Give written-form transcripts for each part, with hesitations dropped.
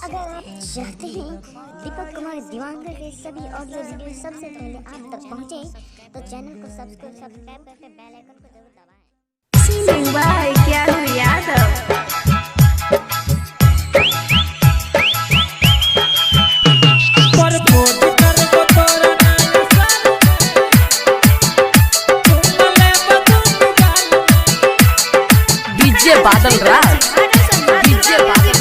अगर आप चाहते हैं दीपक कुमार दिवांगर के सभी ऑडियो वीडियो सबसे पहले आप तक पहुंचे तो चैनल को सब्सक्राइब करके बेल आइकन को जरूर दबाएं। भाई क्या यादव बादल राज डीजे बादल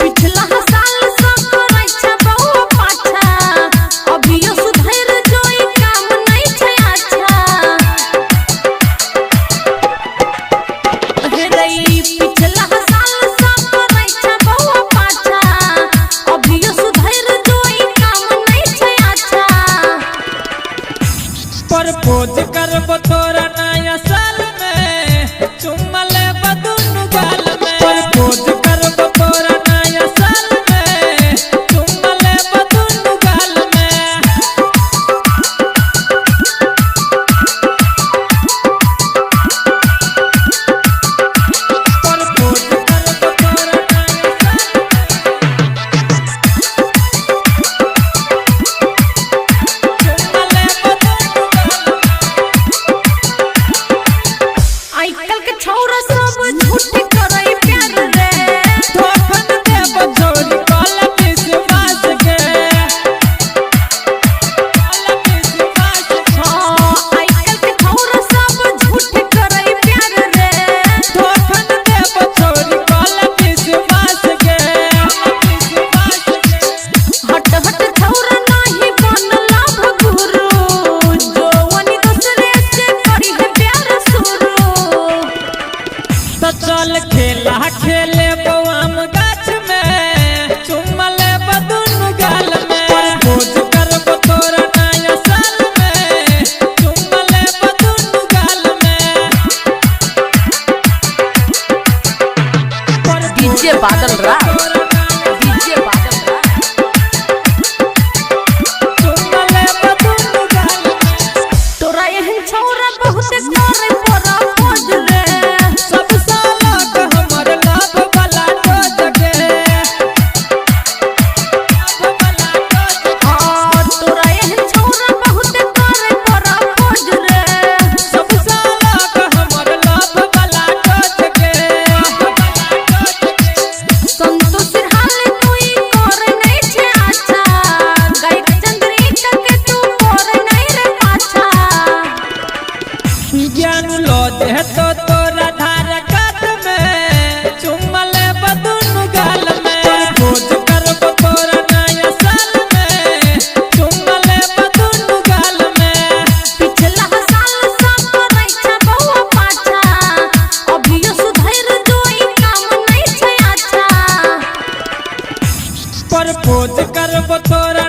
पिछला साल सब रक्षा बहु पाछा अभियो सुधर जोई काम नहीं छै अच्छा हे रई पिछला साल सब रक्षा बहु पाछा अभियो सुधर जोई काम नहीं छै अच्छा प्रपोज करब तोरा नया साल में चुम्मा लेब दुनु गाल में प्रपोज करब तोरा नया साल में चुम्मा लेब दुनु गाल में प्रपोज करब तोरा नया साल में आजकल के छौरा सब झूठ करई प्यार रे धोखन देब छोरी काला विश्वास के काला विश्वास आजकल के छौरा सब झूठ करई प्यार रे धोखन देब छोरी काला विश्वास के विश्वास के हट हट छौरा नाही बनला भगुरु जोवनी दूसरे से करी है प्यार शुरू तो चल खेला खेले बवाम गाछ में चुम्मा लेब दुनु गाल में प्रपोज करब तोरा नया साल में चुम्मा लेब दुनु गाल में डीजे बादल राज डीजे बादल राज चुम्मा लेब दुनु गाल में तोरा एहन छौरा बहुत करे परा खोज रे सब सालक हमर लाभ वाला डोज के लाभ वाला डोज तोरा एहन छौरा बहुत करे परा खोज रे सब सालक हमर लाभ वाला डोज के लाभ वाला डोज के संतोष हाल तुई कर नहीं छे अच्छा गायक चंद्रिका के तू कर नहीं रे पाछा ज्ञान लो दे तो तोरा धार काट में चुम्मा लेब दुनु गाल में प्रपोज करब तोरा नया साल में चुम्मा लेब दुनु गाल में पिछला साल सब रक्षा बहु पाछा अभियो सुधर जोई काम नहीं छे अच्छा प्रपोज करब तोरा